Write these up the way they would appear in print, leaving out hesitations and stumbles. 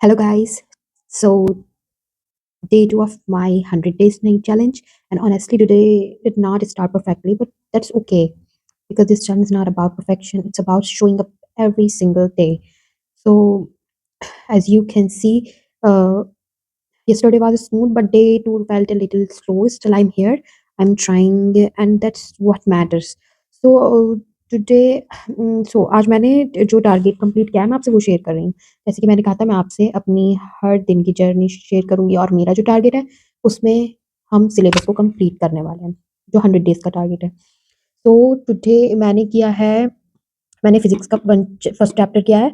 Hello, guys. So, day two of my 100 days night challenge. And honestly, today did not start perfectly, but that's okay because this challenge is not about perfection, it's about showing up every single day. So, as you can see, uh, yesterday was smooth, but day two felt a little slow. Still, I'm here. I'm trying, and that's what matters. So today so आज मैंने जो target complete किया है मैं आपसे वो share कर रही हूँ। जैसे कि मैंने कहा था मैं आपसे अपनी हर दिन की जर्नी शेयर करूँगी और मेरा जो टारगेट है उसमें हम सिलेबस को कंप्लीट करने वाले हैं, जो 100 डेज़ का टारगेट है। तो टुडे मैंने किया है मैंने फिज़िक्स का वन फर्स्ट चैप्टर किया है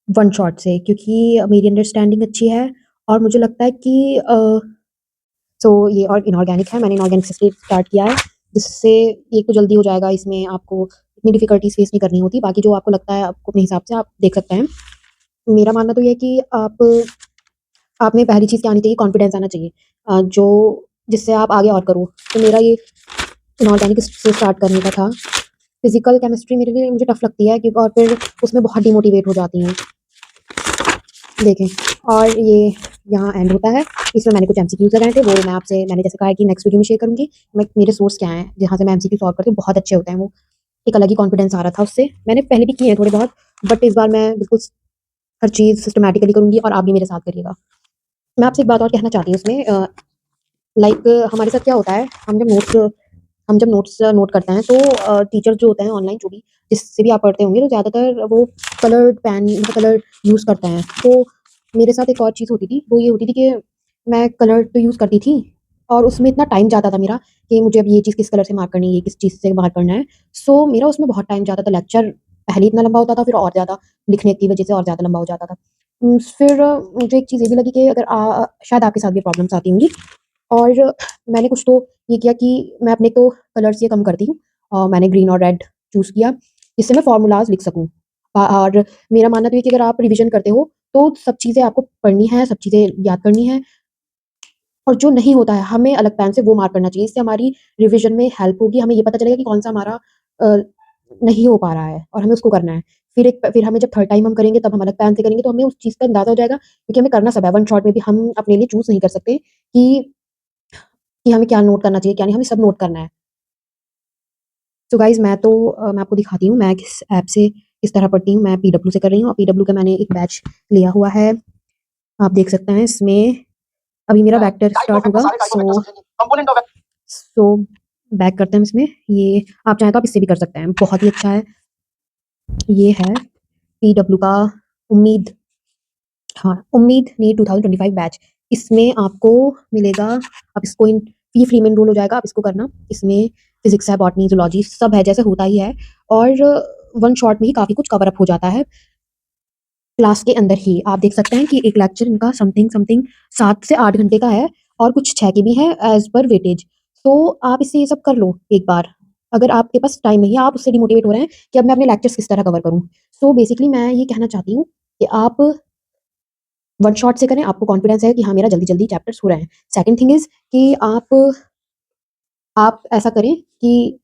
वन शॉट से क्योंकि मेरी अंडरस्टैंडिंग अच्छी है और मुझे लगता है कि सो ये और इनऑर्गेनिक है, मैंने इनऑर्गेनिक से स्टार्ट किया है, जिससे एक तो जल्दी हो जाएगा, इसमें आपको इतनी डिफ़िकल्टीज़ फेस नहीं करनी होती, बाकी जो आपको लगता है आपको अपने हिसाब से आप देख सकते हैं। मेरा मानना तो ये है कि आप में पहली चीज़ क्या आनी चाहिए, कॉन्फिडेंस आना चाहिए जो जिससे आप आगे और करो। तो मेरा ये इनऑर्गेनिक से स्टार्ट करने का था। फिज़िकल केमिस्ट्री मेरे लिए मुझे टफ़ लगती है क्योंकि और फिर उसमें बहुत डिमोटिवेट हो जाती हूँ। देखें और ये यहाँ एंड होता है। इसमें मैंने कुछ एमसीक्यूज़ लगाए थे, वो मैंने जैसे कहा है कि नेक्स्ट वीडियो में शेयर करूँगी। मेरे सोर्स क्या हैं, जहाँ से मैं एमसीक्यू सॉल्व करती हूँ, बहुत अच्छे होते हैं वो। एक अलग ही कॉन्फिडेंस आ रहा था उससे। मैंने पहले भी किए हैं थोड़े बहुत, बट इस बार मैं बिल्कुल हर चीज़ सिस्टमैटिकली करूँगी और आप भी मेरे साथ करिएगा। मैं आपसे एक बात और कहना चाहती हूँ इसमें लाइक हमारे साथ क्या होता है, हम जब नोट्स नोट करते हैं तो टीचर्स जो होते हैं ऑनलाइन जो भी जिससे भी आप पढ़ते होंगे तो ज़्यादातर वो कलर्ड पेन मतलब कलर यूज़ करते हैं। तो मेरे साथ एक और चीज़ होती थी, वो ये होती थी कि मैं कलर तो यूज़ करती थी और उसमें इतना टाइम जाता था मेरा कि मुझे अब ये चीज़ किस कलर से मार्क करनी है, ये किस चीज़ से मार्क करना है। सो मेरा उसमें बहुत टाइम जाता था, लेक्चर पहले ही इतना लंबा होता था, फिर और ज़्यादा लिखने की वजह से और ज़्यादा लंबा हो जाता था। फिर मुझे एक चीज़ ये भी लगी कि अगर शायद आपके साथ भी प्रॉब्लम्स आती होंगी और मैंने कुछ तो ये किया कि मैं अपने तो कलर्स ये कम करती हूँ मैंने ग्रीन और रेड चूज़ किया, जिससे मैं फ़ॉर्मूलाज़ लिख सकूँ। और मेरा मानना तो ये है कि अगर आप रिविज़न करते हो, तो सब चीज़ें आपको पढ़नी है, सब चीज़ें याद करनी है और जो नहीं होता है, हमें अलग पेन से वो मार्क करना चाहिए। इससे हमारी रिविज़न में हेल्प होगी, हमें ये पता चलेगा कि कौन-सा हमारा अ, नहीं हो पा रहा है और हमें उसको करना है। फिर हमें जब थर्ड टाइम हम करेंगे, तब हम अलग पेन से करेंगे, तो हमें उस चीज़ का अंदाज़ा हो जाएगा क्योंकि हमें करना सब है। वन शॉट में भी हम अपने लिए चूज़ नहीं कर सकते कि हमें क्या नोट करना चाहिए, क्या नहीं, हमें सब नोट करना है। सो गाइज़ मैं आपको दिखाती हूँ मैं किस ऐप से किस तरह पढ़ती हूँ। मैं पीडब्ल्यू से कर रही हूँ और पीडब्ल्यू का मैंने एक बैच लिया हुआ है। आप देख सकते हैं इसमें अभी मेरा बैक टेस्ट स्टार्ट होगा। सो बैक करते हैं हम इसमें। ये आप चाहें तो आप इससे भी कर सकते हैं, बहुत ही अच्छा है। ये है पीडब्ल्यू का उम्मीद हाँ, उम्मीद नीट 2025 बैच। इसमें आपको मिलेगा अब इसको इन ये फ्री में एनरोल हो जाएगा, आप इसको करना। इसमें फिज़िक्स है, बॉटनी, ज़ूलॉजी सब है, जैसे होता ही है और वन शॉट में ही काफ़ी कुछ कवर अप हो जाता है, क्लास के अंदर ही। आप देख सकते हैं कि एक लेक्चर इनका समथिंग 7 से 8 घंटे का है और कुछ 6 के भी हैं एज़ पर वेटेज। तो आप इससे ये सब कर लो एक बार। अगर आपके पास टाइम नहीं है, आप उससे डिमोटिवेट हो रहे हैं कि अब मैं अपने लेक्चर्स किस तरह कवर करूँ। सो बेसिकली मैं ये कहना चाहती हूँ कि आप वन शॉट से करें, आपको कॉन्फिडेंस है कि हाँ, मेरा जल्दी-जल्दी चैप्टर्स हो रहे हैं। सेकंड थिंग इज़ कि आप ऐसा करें कि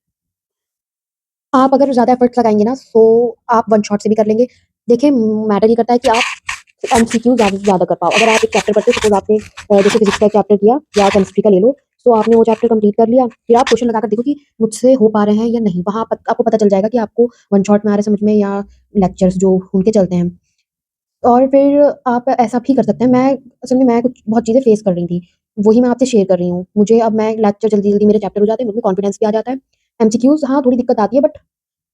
आप अगर ज़्यादा एफर्ट्स लगाएँगे ना, सो आप वन शॉट से भी कर लेंगे। देखिए, मैटर ये करता है कि आप एमसीक्यू ज़्यादा से ज़्यादा कर पाओ। अगर आप एक चैप्टर पढ़ते हो, सपोज़ आपने जैसे फिज़िक्स का एक चैप्टर किया या केमिस्ट्री का ले लो, सो आपने वो चैप्टर कंप्लीट कर लिया, फिर आप क्वेश्चन लगाकर देखो कि मुझसे हो पा रहे हैं या नहीं। वहाँ आपको पता चल जाएगा कि आपको वन शॉट में आ रहा है समझ में या लेक्चर्स जो उनके चलते हैं। और फिर आप ऐसा भी कर सकते हैं। मैं असल में मैं कुछ बहुत चीज़ें फेस कर रही थी, वही मैं आपसे शेयर कर रही हूँ। मुझे अब मैं लेक्चर जल्दी-जल्दी मेरे चैप्टर हो जाते हैं, मुझमें कॉन्फिडेंस भी आ जाता है। एमसीक्यूज़ हाँ, थोड़ी दिक्कत आती है बट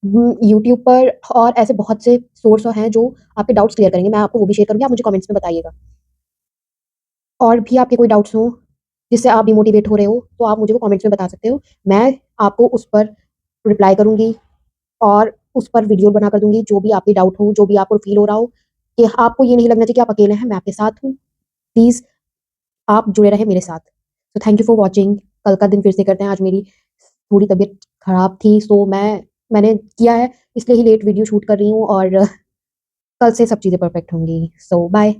यूट्यूब पर और ऐसे बहुत से सोर्स हैं जो आपके डाउट्स क्लियर करेंगे। मैं आपको वो भी शेयर करूँगी, आप मुझे कमेंट्स में बताइएगा। और भी आपके कोई डाउट्स हों, जिससे आप डिमोटिवेट हो रहे हो, तो आप मुझे वो कमेंट्स में बता सकते हो। मैं आपको उस पर रिप्लाई करूँगी और उस पर वीडियो बनाकर दूँगी, जो भी आपके डाउट हो, जो भी आपको फ़ील हो रहा हो कि आपको ये नहीं लगना चाहिए कि आप अकेले हैं, मैं आपके साथ हूँ। प्लीज़ आप जुड़े रहें मेरे साथ। तो थैंक यू फॉर वॉचिंग। कल का दिन फिर से करते हैं। आज मेरी थोड़ी तबीयत खराब थी, सो मैंने किया है, इसलिए ही लेट वीडियो शूट कर रही हूँ और कल से सब चीज़ें परफेक्ट होंगी। सो बाय।